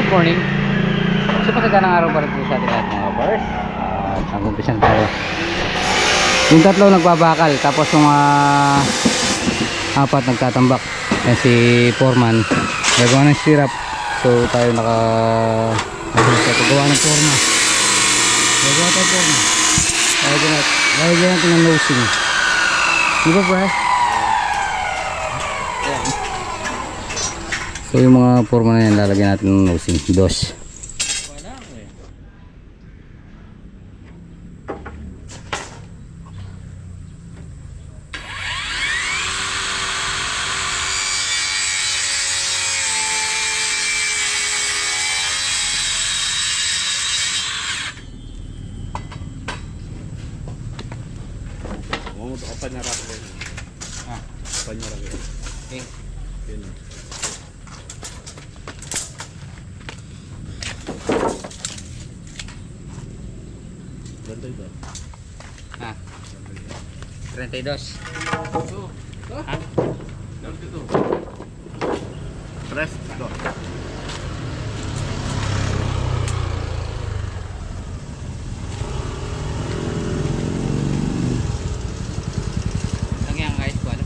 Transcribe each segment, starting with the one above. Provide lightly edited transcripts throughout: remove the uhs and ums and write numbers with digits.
Good morning. So pasagana ng araw para po sa ating lahat mga bars. Nag-umpisa na tayo. Yung tatlo nagbabakal, tapos yung apat nagtatambak. Yan si Foreman. Gagawa ng stirrup. So tayo gagawa ng forma. Gagawa tayo forma. Lagyan natin ng nosing. Di ba pre? So yung mga forma na yan, lalagyan natin ng nosing. Dos. Okay. Ah. 32. Ah. Press ito. Lagyan guys ko ano.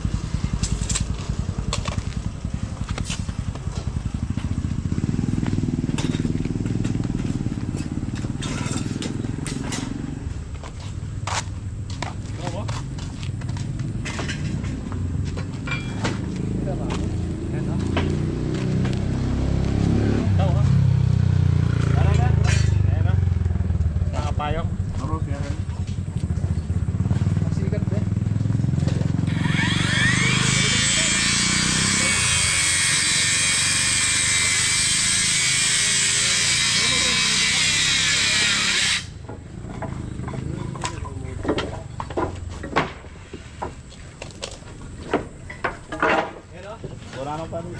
Wala na pa rin.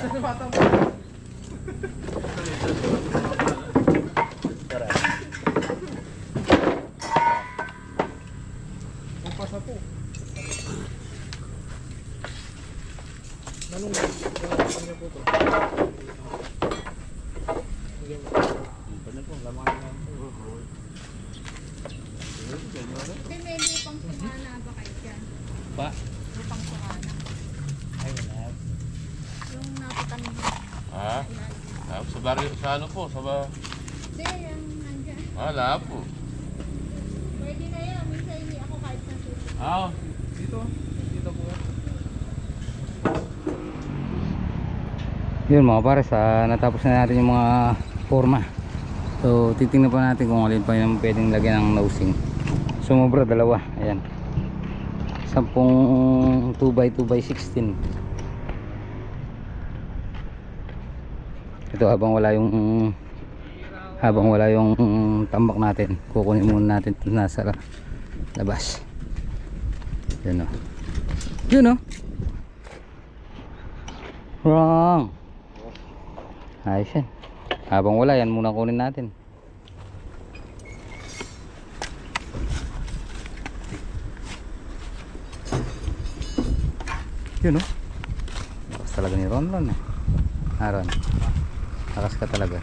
Kumpas na po. Anong niya po ito? May lupang sumana ba kayo dyan? Pa. Lupang sumana. Ay wala. Yung napatamin mo. Ha? Sa barrio, sa ano po? Hindi, yung nandyan. Wala po. Pwede na yan. Minsan hindi ako kahit na susi. Dito. Dito po. Yun mga pares, natapos na natin yung mga forma. So titingnan pa natin kung alin pa yung pwedeng lagyan ng nosing. Sumobra dalawa. Ayan. 10 2x2x16. Ito habang wala yung tambak natin, kukunin muna natin nasa labas. Yun o. Yun o. Wrong. Ayos yan. Habang wala yan muna kunin natin. Yun o. Lakas talaga ni Ron eh. Ron. Lakas ka talaga.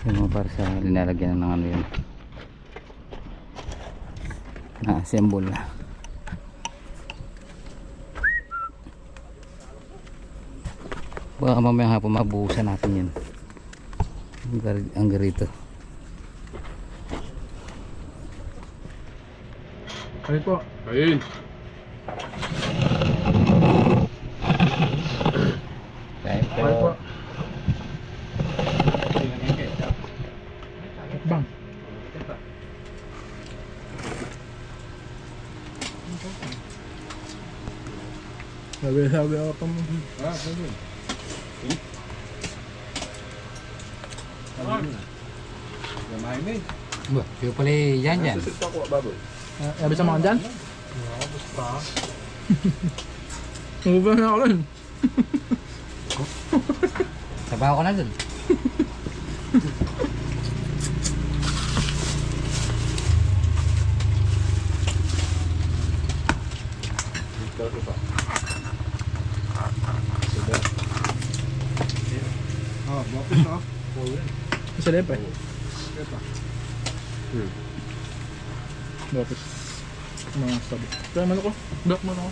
Yun mo para sa linalagyan ng ano yun. Na-assemble na. Baka mamaya hapon mabuhusan natin yun. Ang garito. Ayun po. Ayun. Ayun po. Ayun po. Bang. Sabi ako pa mo. Pwede. Gamay mo eh. Ba, yung pala yan yan. Susita ko, baboy. Sabi sa mga dyan? Umuba na ako rin. Sabaw ko na dun. sila pa eh. Tapos, mga sabi. Kaya man ako. Black man ako.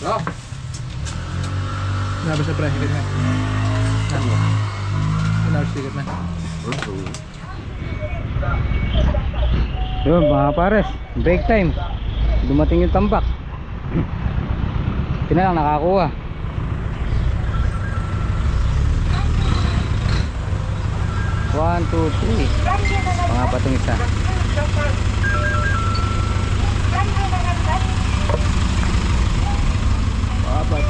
Ah! Nabi siya pre, higit na. Nabi siya higit na. Yun mga pares, break time. Dumating yung tambak. Ito na lang nakakuha. One, two, three. Mga patong isa. Apat.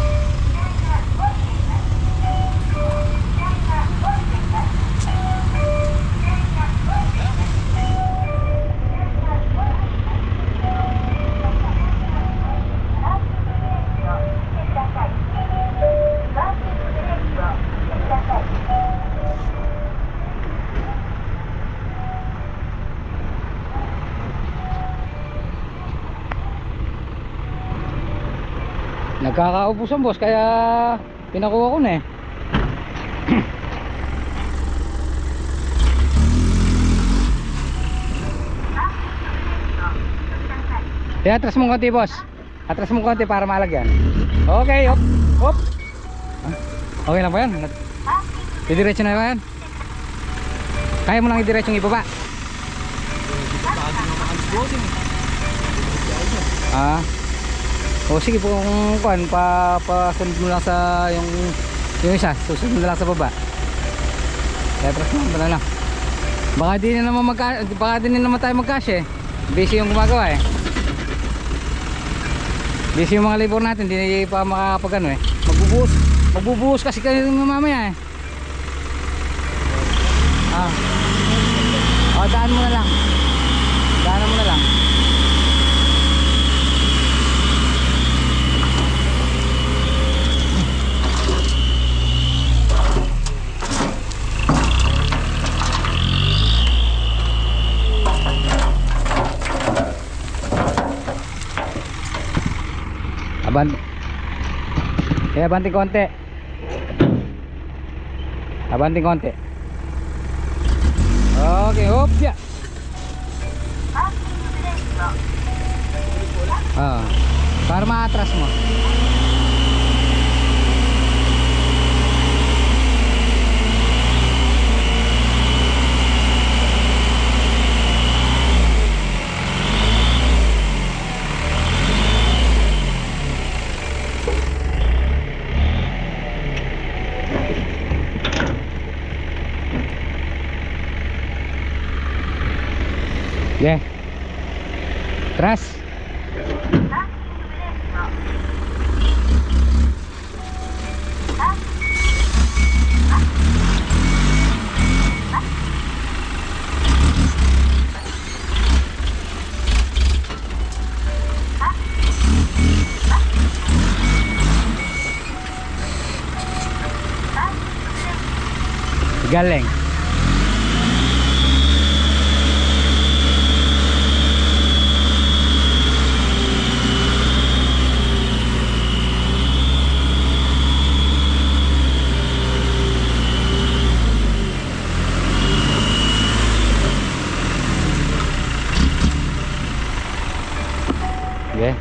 Nagkakaubusan boss kaya pinakuha ko na eh. Atras mo konti boss. Atras mo konti para malagyan. Okay, hop. Hop. Okay lang ba yan? Didiretso na ba yan? Kaya mo lang idiretsong ibaba. Ah. O sige po kung kuan pasunod mo lang sa yung isa, susunod mo lang sa baba. Kaya atras mo lang. Baka di na naman tayo magkasya eh. Busy yung gumagawa eh. Busy yung mga labor natin, hindi pa makakapag ano eh. Magbubuhos kasi kayo mamaya eh. Daan mo na lang. Daanan mo na lang. Abanting konti. Abanting konti. Okay, hop ya. Para maatras mo. Yeah. Tras. Galing. Yeah.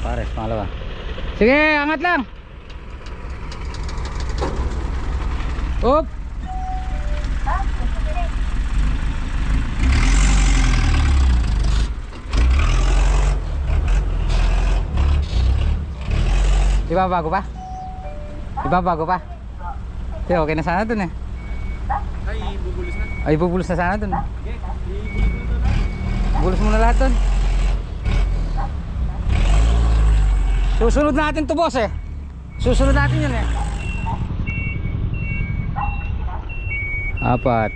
Pares, pangalawa. Sige, angat lang. Up. Ibabago pa? Ibabago pa? Hindi, okay na sana dun eh. Ay, bubulis na. Ay, bubulos na sana dun. Bulos mo na lahat dun. Susunod natin to, boss eh. Susunod natin yun eh. 4.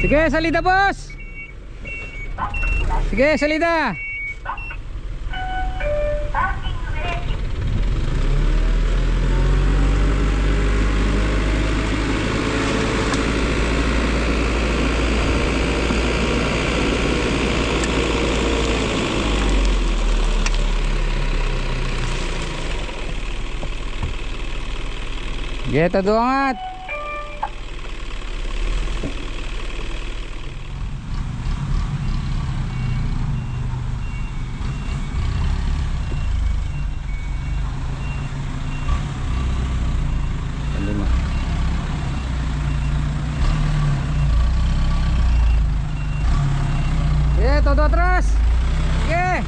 Sige, salida boss. Sige, salida. Geta doangat. Todo atrás. Sige.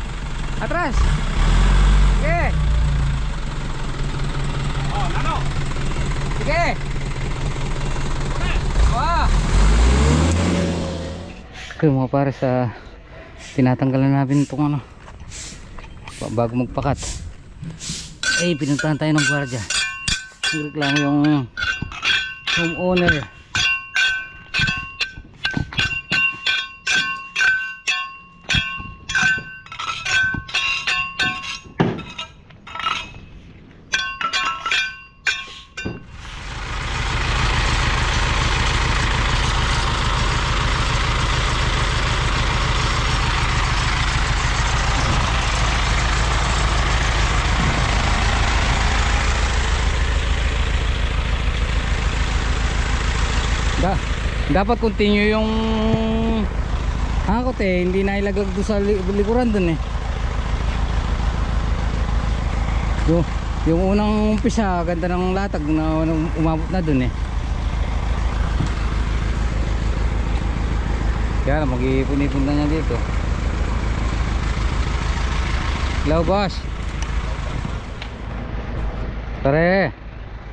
Atras. Sige. Oh, Nano! Sige. Wah. Okay mga pare, sa tinatanggalan namin itong ano bago magpakat. Eh, pinuntahan tayo ng gwardiya. Nagreklamo yung homeowner. Dapat continue yung hangkot eh, hindi na ilaglag doon sa likuran doon eh. Yung unang umpisa, ganda ng latag na umabot na doon eh. Kaya mag-iipon-ipon na niya dito. Hello boss. Pare,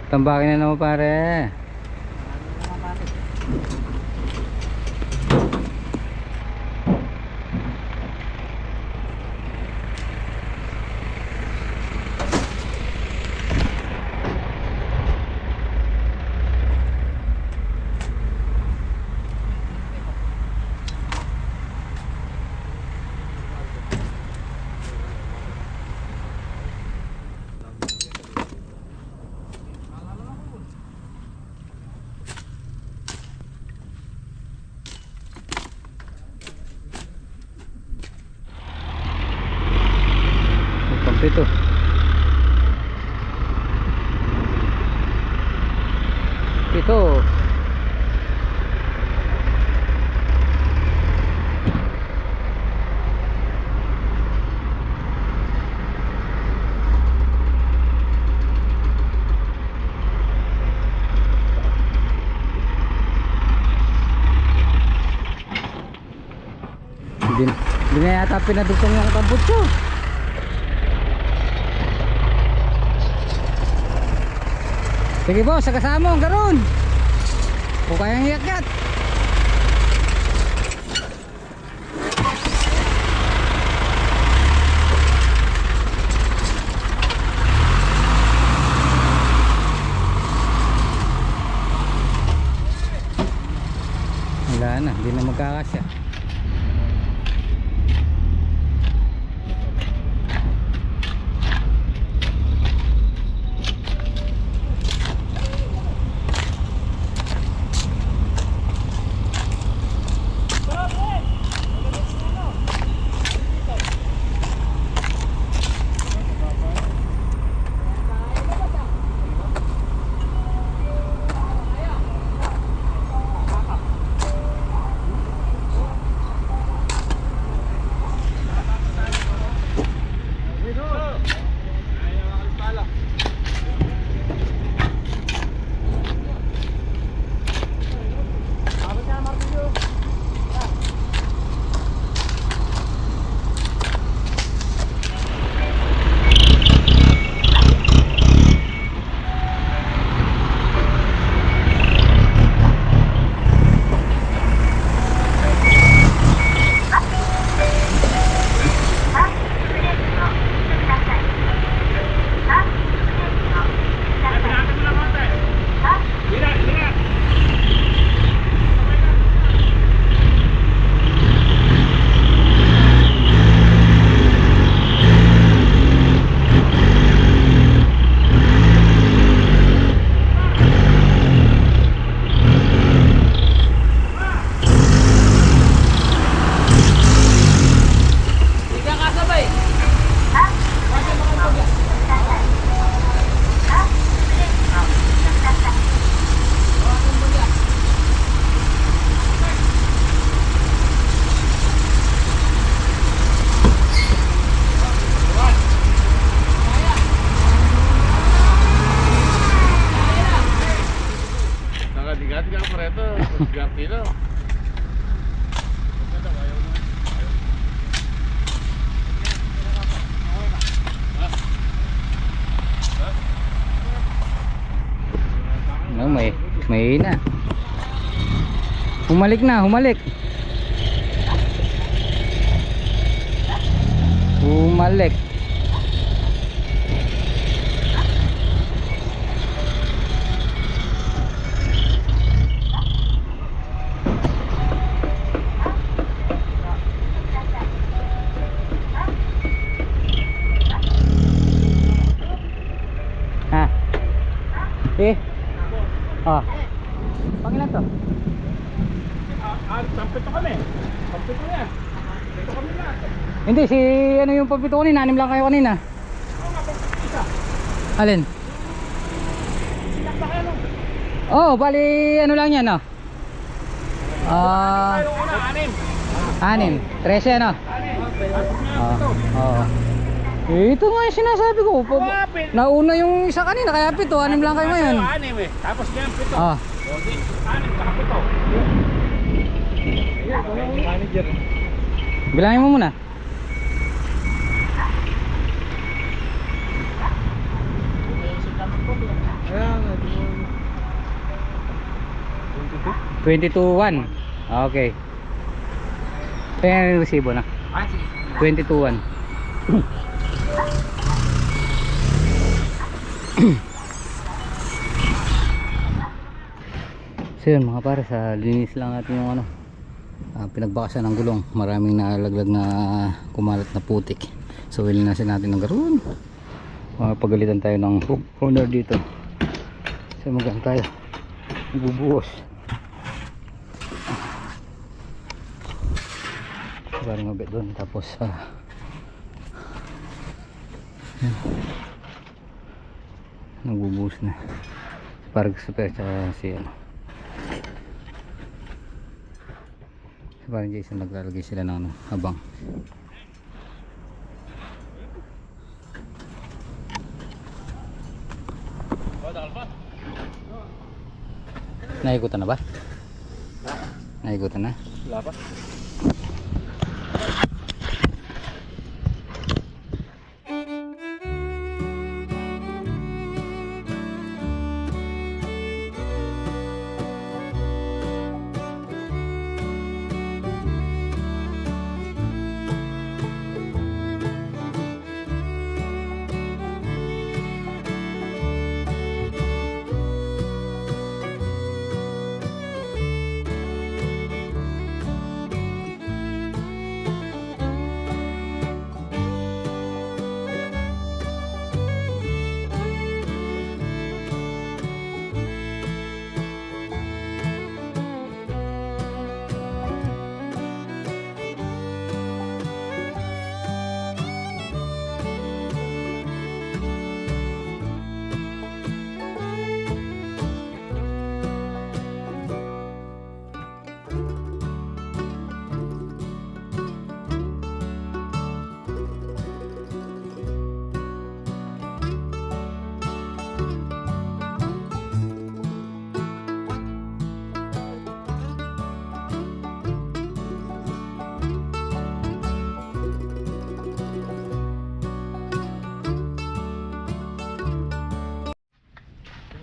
tambakin na naman pare. Ito. Ito. Hindi na yata pinadugtong yung tambutso. Sige boss, kasama ang garon. O kayang iyakyat. Wala na, hindi na magkakasya. Mahina. Humalik na, humalik. Humalik. Ha? Eh? Ah. Pangilan to? Sampito kami. Sampito yan. Dito kami lang. Hindi, si ano yung pagpito kanina, 6 lang kayo kanina. Alin? Oh, bali ano lang yan, no? Tayo una, anim. 13 ano? Oo. Ito nga yung sinasabi ko. Nauna yung isa kanina, kaya 7, 6 lang kayo ngayon. Anim eh. Tapos ngayon 7. Ah. Okay. Anim, saka 7. Manager. Bilangin mo muna. Ayan, 22-1. Okay. Kaya yung resibo na. 22-1. So yun mga pare, sa linis lang natin yung ano, pinagbakasan ng gulong. Maraming nalaglag na kumalat na putik. So ilinasin natin ng garoon. Pagalitan tayo ng owner dito. So magang tayo bubuhos. Parang mabit doon. Tapos yan. Nagbubuhos na. Parang super si ano. Si parang Jason naglalagay sila ng ano, habang. Naikutan na ba? Naikutan na? Wala pa.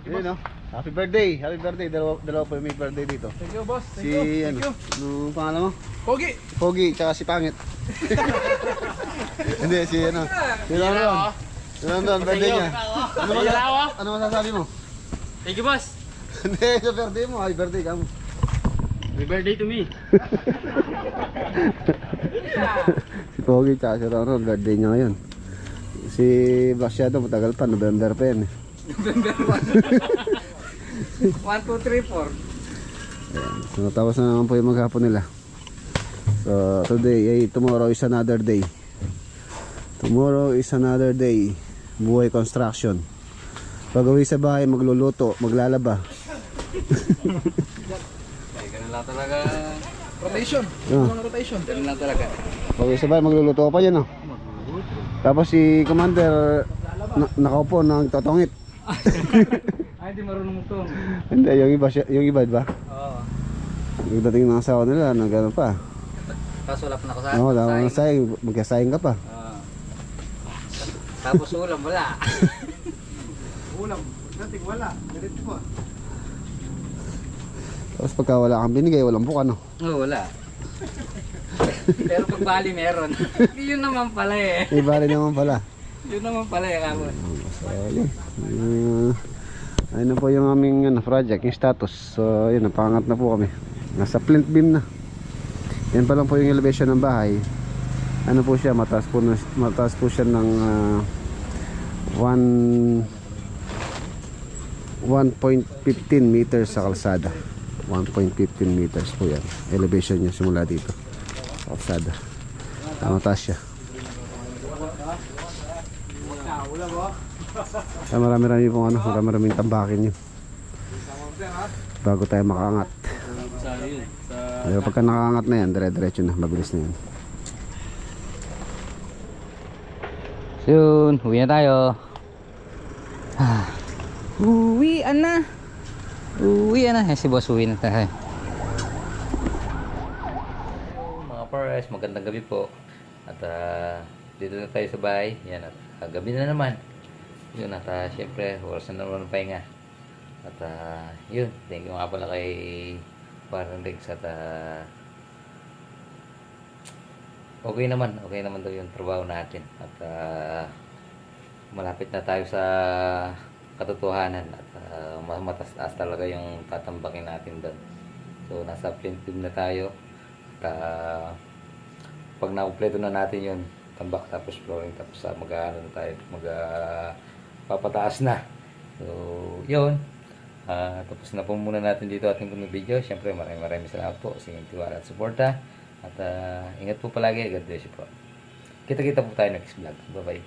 Yun, no? Happy birthday! Happy birthday! Dalawa po yung may birthday dito. Thank you, boss. Thank Si you. ano? Ano pangalan mo? Pogi. Pogi, tsaka si Pangit. Hindi, si ano? Si Rondon. Si Rondon, birthday niya. Ano masasabi mo? Thank you, boss. Hindi, sa birthday mo. Happy birthday ka mo. Happy birthday to me. Si Pogi, tsaka si Rondon, birthday niya ngayon. Si Black Shadow, matagal pa. November pa yan eh. November 1. 1, 2, 3, 4. So, tapos na naman po yung maghapon nila. So, tomorrow is another day. Tomorrow is another day. Buhay construction. Pag uwi sa bahay, magluluto, maglalaba. Ay, ganun lang talaga. rotation. Ah. Rotation. Ganun lang talaga. Pag uwi sa bahay, magluluto pa yan, no? Tapos si Commander, nakaupo, nagtotongit. Ay, hindi marunong ito. Hindi, yung iba, diba? Oo. Yung dating ng asawa nila, nagano pa. Tapos wala pa na ako sa Oo, dama ng sayang, magkasayang ka pa. Tapos ulam, wala. Ulam. Dating wala. Diretso mo. Tapos pagka wala kang binigay, walang buka, no? Oo, wala. Pero pag bali meron. Yun naman pala eh. May bali naman pala. Yun naman pala eh, kamo. So, yun. Ayun na po yung aming project, yung status. So, yun, napangat na po kami. Nasa plinth beam na. Yan pa lang po yung elevation ng bahay. Ano po siya, mataas po siya ng 1.15 meters sa kalsada. 1.15 meters po yan. Elevation niya simula dito. Sa kalsada. Mataas siya. Marami-rami pong marami-raming tambakin yun. Bago tayo makaangat. Pero pagka nakaangat na yan, dire-diretso na, mabilis na yan. Soon, uwi na tayo. Uwian na. Uwian na. Si boss uwi na tayo. Mga pares, magandang gabi po. At dito na tayo sa bahay. Yan at gabi na naman. Yun at syempre, oras na naman ng pahinga. At yun, thank you nga pala kay Parang Riggs at okay naman daw yung trabaho natin. At malapit na tayo sa katotohanan at mataas talaga yung tatambakin natin doon. So nasa plinth beam na tayo. At pag nakumpleto na natin yun, tambak tapos flooring tapos mag-aano na tayo, papataas na. So yun, tapos na po muna natin dito ating video. Siyempre maraming salamat po sa inyong tiwala at suporta. At ingat po palagi. God bless you po. Kita-kita po tayo next vlog. Bye bye.